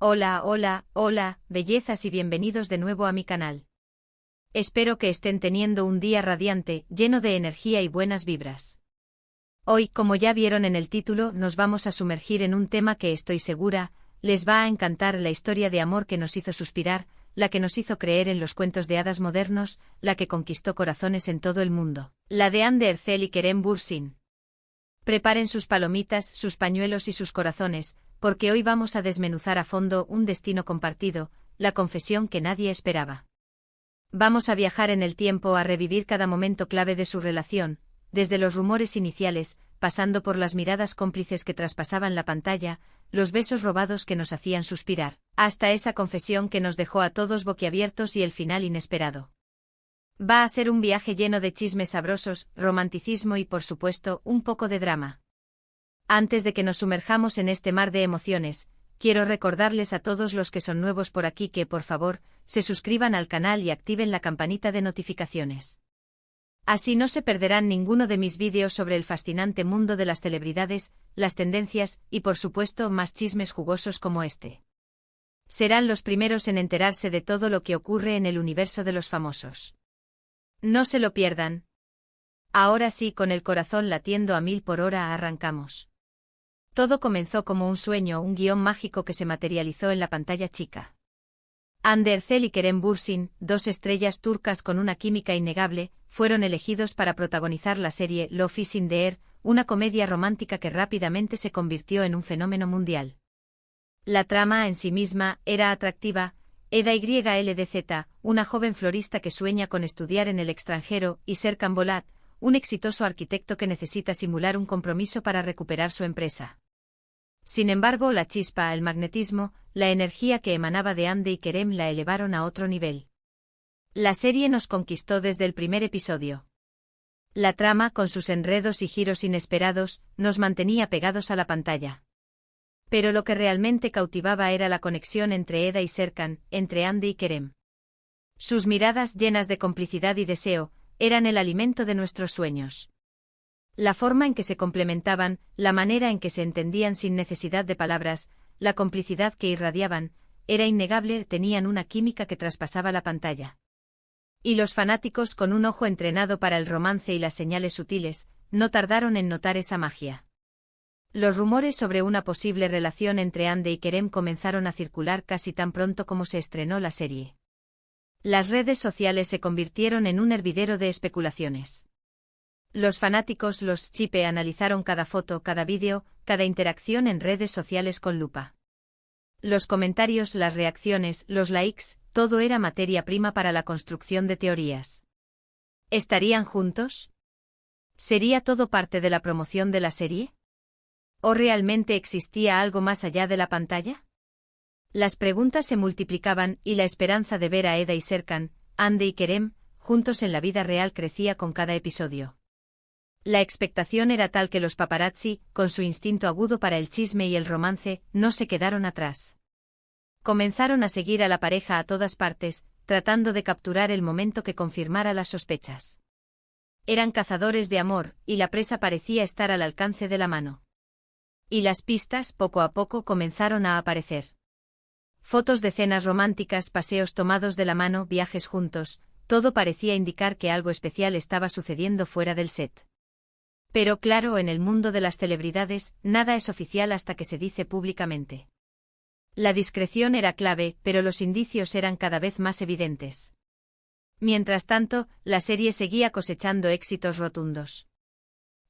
Hola, hola, hola, bellezas y bienvenidos de nuevo a mi canal. Espero que estén teniendo un día radiante, lleno de energía y buenas vibras. Hoy, como ya vieron en el título, nos vamos a sumergir en un tema que estoy segura, les va a encantar: la historia de amor que nos hizo suspirar, la que nos hizo creer en los cuentos de hadas modernos, la que conquistó corazones en todo el mundo, la de Anne de Hercel y Kerem Bürsin. Preparen sus palomitas, sus pañuelos y sus corazones, porque hoy vamos a desmenuzar a fondo un destino compartido, la confesión que nadie esperaba. Vamos a viajar en el tiempo, a revivir cada momento clave de su relación, desde los rumores iniciales, pasando por las miradas cómplices que traspasaban la pantalla, los besos robados que nos hacían suspirar, hasta esa confesión que nos dejó a todos boquiabiertos y el final inesperado. Va a ser un viaje lleno de chismes sabrosos, romanticismo y, por supuesto, un poco de drama. Antes de que nos sumerjamos en este mar de emociones, quiero recordarles a todos los que son nuevos por aquí que, por favor, se suscriban al canal y activen la campanita de notificaciones. Así no se perderán ninguno de mis vídeos sobre el fascinante mundo de las celebridades, las tendencias y, por supuesto, más chismes jugosos como este. Serán los primeros en enterarse de todo lo que ocurre en el universo de los famosos. No se lo pierdan. Ahora sí, con el corazón latiendo a 1000 por hora, arrancamos. Todo comenzó como un sueño, un guión mágico que se materializó en la pantalla chica. Anne de Hercel y Kerem Bürsin, dos estrellas turcas con una química innegable, fueron elegidos para protagonizar la serie Love is in the Air, una comedia romántica que rápidamente se convirtió en un fenómeno mundial. La trama en sí misma era atractiva. Eda YLDZ, una joven florista que sueña con estudiar en el extranjero, y Serkan Bolat, un exitoso arquitecto que necesita simular un compromiso para recuperar su empresa. Sin embargo, la chispa, el magnetismo, la energía que emanaba de Anne y Kerem la elevaron a otro nivel. La serie nos conquistó desde el primer episodio. La trama, con sus enredos y giros inesperados, nos mantenía pegados a la pantalla. Pero lo que realmente cautivaba era la conexión entre Eda y Serkan, entre Anne y Kerem. Sus miradas, llenas de complicidad y deseo, eran el alimento de nuestros sueños. La forma en que se complementaban, la manera en que se entendían sin necesidad de palabras, la complicidad que irradiaban, era innegable. Tenían una química que traspasaba la pantalla. Y los fanáticos, con un ojo entrenado para el romance y las señales sutiles, no tardaron en notar esa magia. Los rumores sobre una posible relación entre Anne y Kerem comenzaron a circular casi tan pronto como se estrenó la serie. Las redes sociales se convirtieron en un hervidero de especulaciones. Los fanáticos, los chipe, analizaron cada foto, cada vídeo, cada interacción en redes sociales con lupa. Los comentarios, las reacciones, los likes, todo era materia prima para la construcción de teorías. ¿Estarían juntos? ¿Sería todo parte de la promoción de la serie? ¿O realmente existía algo más allá de la pantalla? Las preguntas se multiplicaban y la esperanza de ver a Eda y Serkan, Anne y Kerem, juntos en la vida real crecía con cada episodio. La expectación era tal que los paparazzi, con su instinto agudo para el chisme y el romance, no se quedaron atrás. Comenzaron a seguir a la pareja a todas partes, tratando de capturar el momento que confirmara las sospechas. Eran cazadores de amor, y la presa parecía estar al alcance de la mano. Y las pistas, poco a poco, comenzaron a aparecer. Fotos de cenas románticas, paseos tomados de la mano, viajes juntos, todo parecía indicar que algo especial estaba sucediendo fuera del set. Pero claro, en el mundo de las celebridades, nada es oficial hasta que se dice públicamente. La discreción era clave, pero los indicios eran cada vez más evidentes. Mientras tanto, la serie seguía cosechando éxitos rotundos.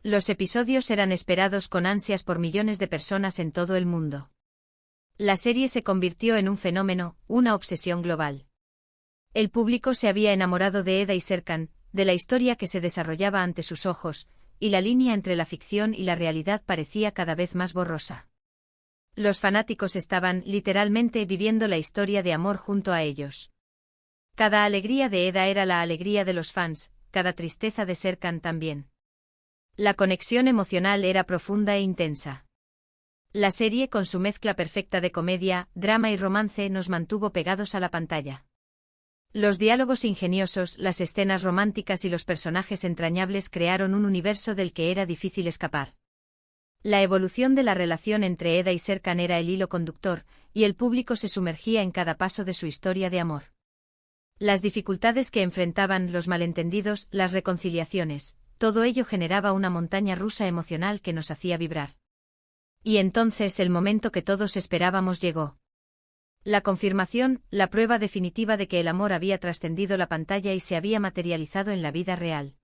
Los episodios eran esperados con ansias por millones de personas en todo el mundo. La serie se convirtió en un fenómeno, una obsesión global. El público se había enamorado de Eda y Serkan, de la historia que se desarrollaba ante sus ojos, y la línea entre la ficción y la realidad parecía cada vez más borrosa. Los fanáticos estaban, literalmente, viviendo la historia de amor junto a ellos. Cada alegría de Eda era la alegría de los fans, cada tristeza de Serkan también. La conexión emocional era profunda e intensa. La serie, con su mezcla perfecta de comedia, drama y romance, nos mantuvo pegados a la pantalla. Los diálogos ingeniosos, las escenas románticas y los personajes entrañables crearon un universo del que era difícil escapar. La evolución de la relación entre Eda y Serkan era el hilo conductor, y el público se sumergía en cada paso de su historia de amor. Las dificultades que enfrentaban, los malentendidos, las reconciliaciones, todo ello generaba una montaña rusa emocional que nos hacía vibrar. Y entonces el momento que todos esperábamos llegó. La confirmación, la prueba definitiva de que el amor había trascendido la pantalla y se había materializado en la vida real.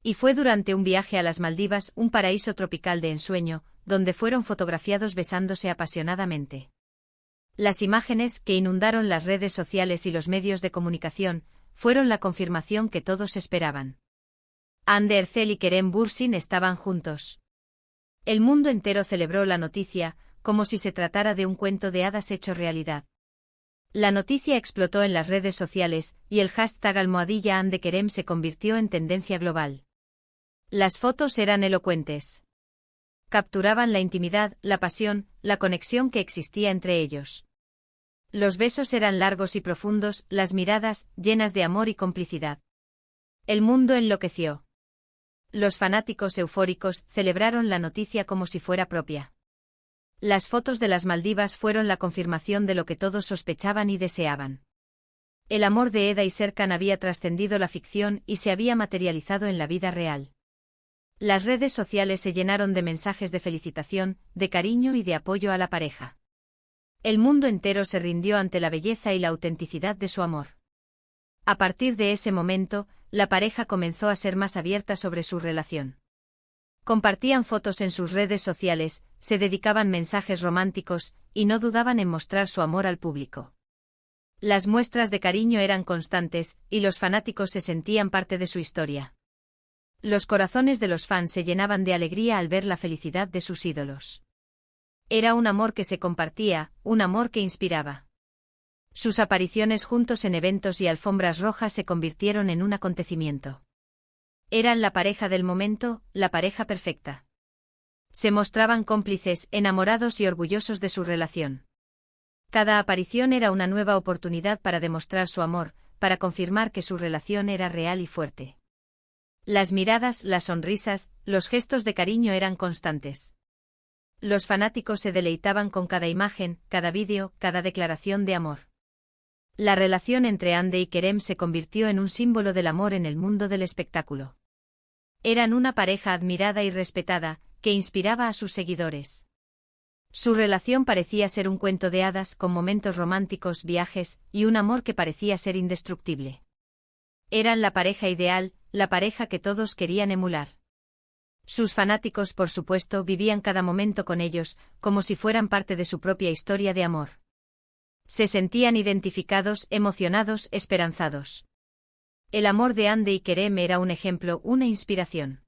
Y fue durante un viaje a las Maldivas, un paraíso tropical de ensueño, donde fueron fotografiados besándose apasionadamente. Las imágenes, que inundaron las redes sociales y los medios de comunicación, fueron la confirmación que todos esperaban. Hande Erçel y Kerem Bürsin estaban juntos. El mundo entero celebró la noticia, como si se tratara de un cuento de hadas hecho realidad. La noticia explotó en las redes sociales, y el hashtag #HandeKerem se convirtió en tendencia global. Las fotos eran elocuentes. Capturaban la intimidad, la pasión, la conexión que existía entre ellos. Los besos eran largos y profundos, las miradas, llenas de amor y complicidad. El mundo enloqueció. Los fanáticos eufóricos celebraron la noticia como si fuera propia. Las fotos de las Maldivas fueron la confirmación de lo que todos sospechaban y deseaban. El amor de Eda y Serkan había trascendido la ficción y se había materializado en la vida real. Las redes sociales se llenaron de mensajes de felicitación, de cariño y de apoyo a la pareja. El mundo entero se rindió ante la belleza y la autenticidad de su amor. A partir de ese momento, la pareja comenzó a ser más abierta sobre su relación. Compartían fotos en sus redes sociales, se dedicaban mensajes románticos, y no dudaban en mostrar su amor al público. Las muestras de cariño eran constantes, y los fanáticos se sentían parte de su historia. Los corazones de los fans se llenaban de alegría al ver la felicidad de sus ídolos. Era un amor que se compartía, un amor que inspiraba. Sus apariciones juntos en eventos y alfombras rojas se convirtieron en un acontecimiento. Eran la pareja del momento, la pareja perfecta. Se mostraban cómplices, enamorados y orgullosos de su relación. Cada aparición era una nueva oportunidad para demostrar su amor, para confirmar que su relación era real y fuerte. Las miradas, las sonrisas, los gestos de cariño eran constantes. Los fanáticos se deleitaban con cada imagen, cada vídeo, cada declaración de amor. La relación entre Hande y Kerem se convirtió en un símbolo del amor en el mundo del espectáculo. Eran una pareja admirada y respetada, que inspiraba a sus seguidores. Su relación parecía ser un cuento de hadas con momentos románticos, viajes, y un amor que parecía ser indestructible. Eran la pareja ideal, la pareja que todos querían emular. Sus fanáticos, por supuesto, vivían cada momento con ellos, como si fueran parte de su propia historia de amor. Se sentían identificados, emocionados, esperanzados. El amor de Hande y Kerem era un ejemplo, una inspiración.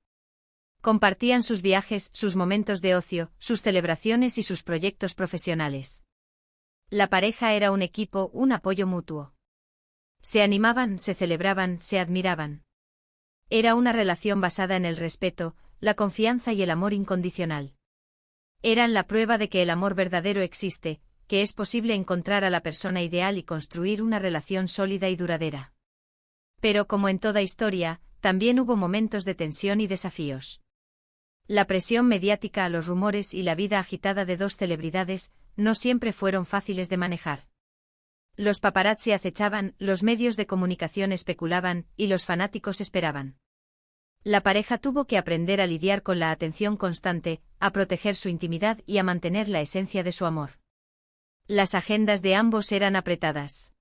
Compartían sus viajes, sus momentos de ocio, sus celebraciones y sus proyectos profesionales. La pareja era un equipo, un apoyo mutuo. Se animaban, se celebraban, se admiraban. Era una relación basada en el respeto, la confianza y el amor incondicional. Eran la prueba de que el amor verdadero existe, que es posible encontrar a la persona ideal y construir una relación sólida y duradera. Pero como en toda historia, también hubo momentos de tensión y desafíos. La presión mediática, los rumores y la vida agitada de dos celebridades no siempre fueron fáciles de manejar. Los paparazzi acechaban, los medios de comunicación especulaban, y los fanáticos esperaban. La pareja tuvo que aprender a lidiar con la atención constante, a proteger su intimidad y a mantener la esencia de su amor. Las agendas de ambos eran apretadas.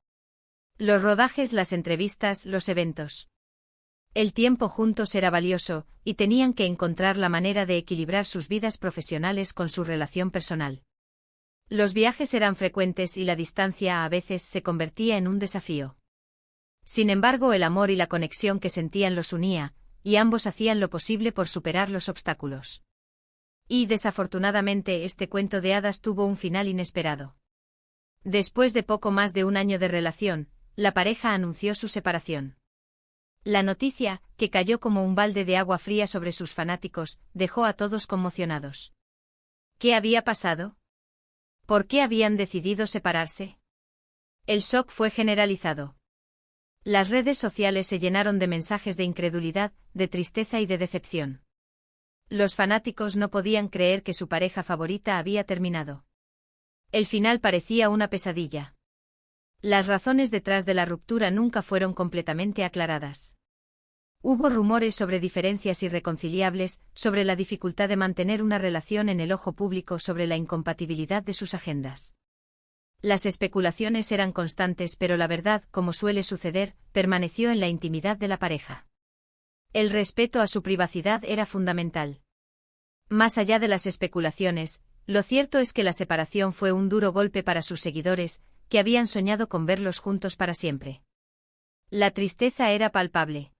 Los rodajes, las entrevistas, los eventos. El tiempo juntos era valioso, y tenían que encontrar la manera de equilibrar sus vidas profesionales con su relación personal. Los viajes eran frecuentes y la distancia a veces se convertía en un desafío. Sin embargo, el amor y la conexión que sentían los unía, y ambos hacían lo posible por superar los obstáculos. Y desafortunadamente este cuento de hadas tuvo un final inesperado. Después de poco más de un año de relación, la pareja anunció su separación. La noticia, que cayó como un balde de agua fría sobre sus fanáticos, dejó a todos conmocionados. ¿Qué había pasado? ¿Por qué habían decidido separarse? El shock fue generalizado. Las redes sociales se llenaron de mensajes de incredulidad, de tristeza y de decepción. Los fanáticos no podían creer que su pareja favorita había terminado. El final parecía una pesadilla. Las razones detrás de la ruptura nunca fueron completamente aclaradas. Hubo rumores sobre diferencias irreconciliables, sobre la dificultad de mantener una relación en el ojo público, sobre la incompatibilidad de sus agendas. Las especulaciones eran constantes, pero la verdad, como suele suceder, permaneció en la intimidad de la pareja. El respeto a su privacidad era fundamental. Más allá de las especulaciones, lo cierto es que la separación fue un duro golpe para sus seguidores, que habían soñado con verlos juntos para siempre. La tristeza era palpable.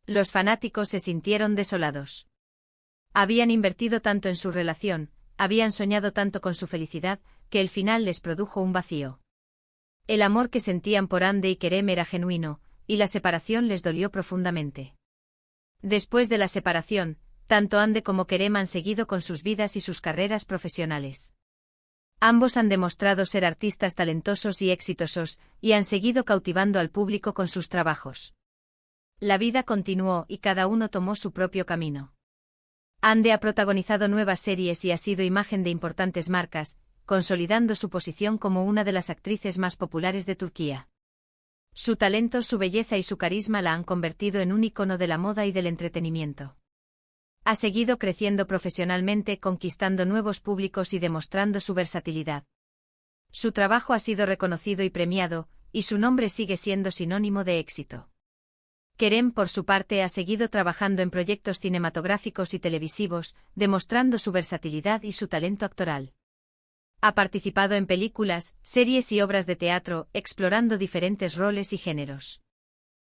Los fanáticos se sintieron desolados. Habían invertido tanto en su relación, habían soñado tanto con su felicidad, que el final les produjo un vacío. El amor que sentían por Ande y Kerem era genuino, y la separación les dolió profundamente. Después de la separación, tanto Ande como Kerem han seguido con sus vidas y sus carreras profesionales. Ambos han demostrado ser artistas talentosos y exitosos, y han seguido cautivando al público con sus trabajos. La vida continuó y cada uno tomó su propio camino. Ande ha protagonizado nuevas series y ha sido imagen de importantes marcas, consolidando su posición como una de las actrices más populares de Turquía. Su talento, su belleza y su carisma la han convertido en un icono de la moda y del entretenimiento. Ha seguido creciendo profesionalmente, conquistando nuevos públicos y demostrando su versatilidad. Su trabajo ha sido reconocido y premiado, y su nombre sigue siendo sinónimo de éxito. Kerem, por su parte, ha seguido trabajando en proyectos cinematográficos y televisivos, demostrando su versatilidad y su talento actoral. Ha participado en películas, series y obras de teatro, explorando diferentes roles y géneros.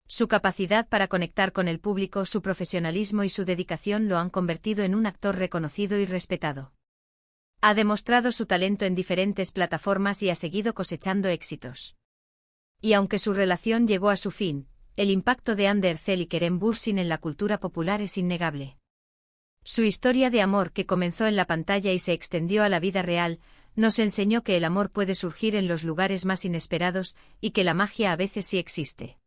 Su capacidad para conectar con el público, su profesionalismo y su dedicación lo han convertido en un actor reconocido y respetado. Ha demostrado su talento en diferentes plataformas y ha seguido cosechando éxitos. Y aunque su relación llegó a su fin, el impacto de Hande Erçel y Kerem Bürsin en la cultura popular es innegable. Su historia de amor, que comenzó en la pantalla y se extendió a la vida real, nos enseñó que el amor puede surgir en los lugares más inesperados y que la magia a veces sí existe.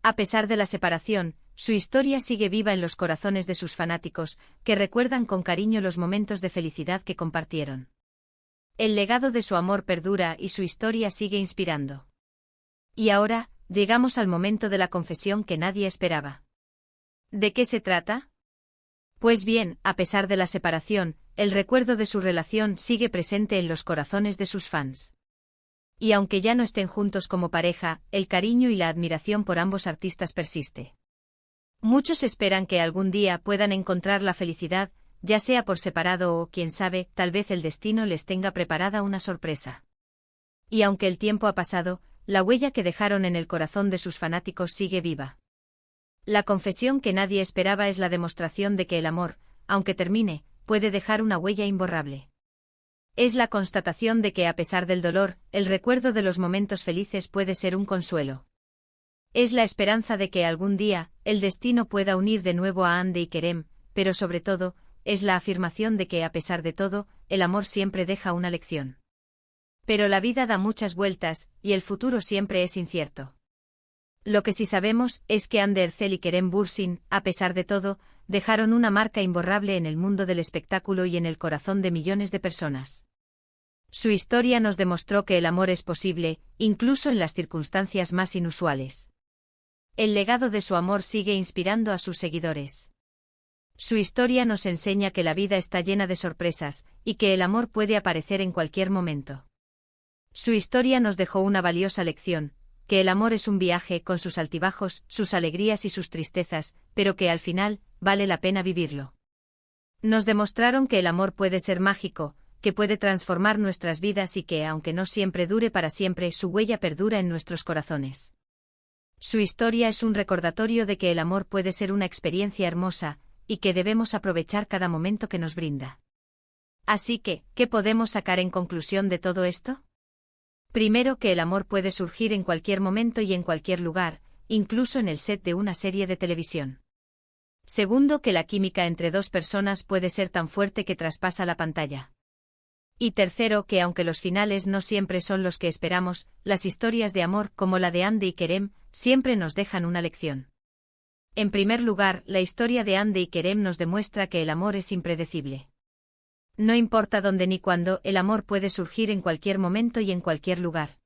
A pesar de la separación, su historia sigue viva en los corazones de sus fanáticos, que recuerdan con cariño los momentos de felicidad que compartieron. El legado de su amor perdura y su historia sigue inspirando. Y ahora, llegamos al momento de la confesión que nadie esperaba. ¿De qué se trata? Pues bien, a pesar de la separación, el recuerdo de su relación sigue presente en los corazones de sus fans. Y aunque ya no estén juntos como pareja, el cariño y la admiración por ambos artistas persiste. Muchos esperan que algún día puedan encontrar la felicidad, ya sea por separado o, quién sabe, tal vez el destino les tenga preparada una sorpresa. Y aunque el tiempo ha pasado, la huella que dejaron en el corazón de sus fanáticos sigue viva. La confesión que nadie esperaba es la demostración de que el amor, aunque termine, puede dejar una huella imborrable. Es la constatación de que a pesar del dolor, el recuerdo de los momentos felices puede ser un consuelo. Es la esperanza de que algún día, el destino pueda unir de nuevo a Hande y Kerem, pero sobre todo, es la afirmación de que a pesar de todo, el amor siempre deja una lección. Pero la vida da muchas vueltas, y el futuro siempre es incierto. Lo que sí sabemos es que Hande Erçel y Kerem Bürsin, a pesar de todo, dejaron una marca imborrable en el mundo del espectáculo y en el corazón de millones de personas. Su historia nos demostró que el amor es posible, incluso en las circunstancias más inusuales. El legado de su amor sigue inspirando a sus seguidores. Su historia nos enseña que la vida está llena de sorpresas, y que el amor puede aparecer en cualquier momento. Su historia nos dejó una valiosa lección, que el amor es un viaje con sus altibajos, sus alegrías y sus tristezas, pero que al final, vale la pena vivirlo. Nos demostraron que el amor puede ser mágico, que puede transformar nuestras vidas y que, aunque no siempre dure para siempre, su huella perdura en nuestros corazones. Su historia es un recordatorio de que el amor puede ser una experiencia hermosa, y que debemos aprovechar cada momento que nos brinda. Así que, ¿qué podemos sacar en conclusión de todo esto? Primero, que el amor puede surgir en cualquier momento y en cualquier lugar, incluso en el set de una serie de televisión. Segundo, que la química entre dos personas puede ser tan fuerte que traspasa la pantalla. Y tercero, que aunque los finales no siempre son los que esperamos, las historias de amor, como la de Hande y Kerem, siempre nos dejan una lección. En primer lugar, la historia de Hande y Kerem nos demuestra que el amor es impredecible. No importa dónde ni cuándo, el amor puede surgir en cualquier momento y en cualquier lugar.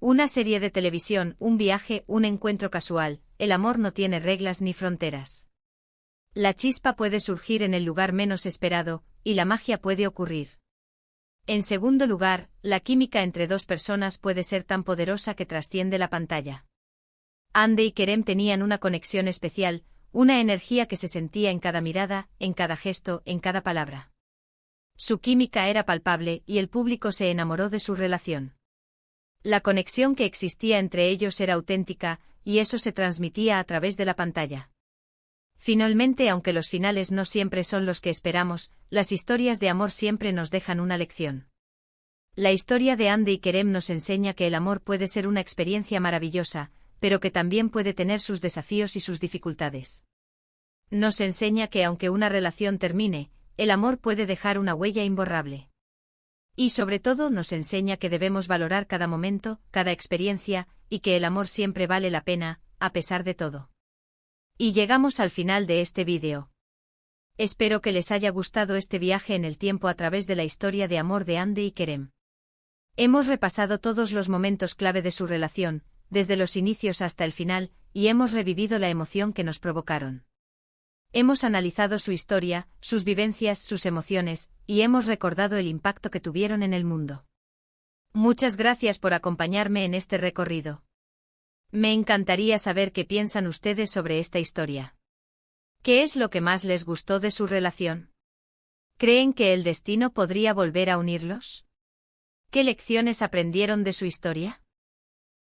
Una serie de televisión, un viaje, un encuentro casual, el amor no tiene reglas ni fronteras. La chispa puede surgir en el lugar menos esperado, y la magia puede ocurrir. En segundo lugar, la química entre dos personas puede ser tan poderosa que trasciende la pantalla. Hande y Kerem tenían una conexión especial, una energía que se sentía en cada mirada, en cada gesto, en cada palabra. Su química era palpable y el público se enamoró de su relación. La conexión que existía entre ellos era auténtica, y eso se transmitía a través de la pantalla. Finalmente, aunque los finales no siempre son los que esperamos, las historias de amor siempre nos dejan una lección. La historia de Hande y Kerem nos enseña que el amor puede ser una experiencia maravillosa, pero que también puede tener sus desafíos y sus dificultades. Nos enseña que aunque una relación termine, el amor puede dejar una huella imborrable. Y sobre todo nos enseña que debemos valorar cada momento, cada experiencia, y que el amor siempre vale la pena, a pesar de todo. Y llegamos al final de este vídeo. Espero que les haya gustado este viaje en el tiempo a través de la historia de amor de Hande y Kerem. Hemos repasado todos los momentos clave de su relación, desde los inicios hasta el final, y hemos revivido la emoción que nos provocaron. Hemos analizado su historia, sus vivencias, sus emociones, y hemos recordado el impacto que tuvieron en el mundo. Muchas gracias por acompañarme en este recorrido. Me encantaría saber qué piensan ustedes sobre esta historia. ¿Qué es lo que más les gustó de su relación? ¿Creen que el destino podría volver a unirlos? ¿Qué lecciones aprendieron de su historia?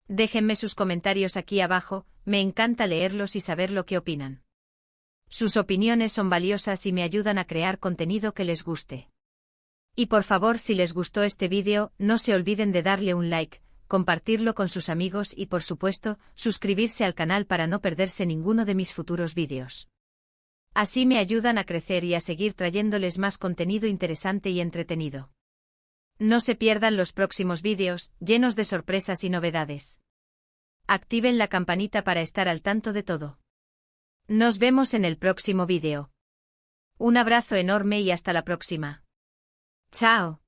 Déjenme sus comentarios aquí abajo, me encanta leerlos y saber lo que opinan. Sus opiniones son valiosas y me ayudan a crear contenido que les guste. Y por favor, si les gustó este vídeo, no se olviden de darle un like, compartirlo con sus amigos y por supuesto, suscribirse al canal para no perderse ninguno de mis futuros vídeos. Así me ayudan a crecer y a seguir trayéndoles más contenido interesante y entretenido. No se pierdan los próximos vídeos, llenos de sorpresas y novedades. Activen la campanita para estar al tanto de todo. Nos vemos en el próximo vídeo. Un abrazo enorme y hasta la próxima. Chao.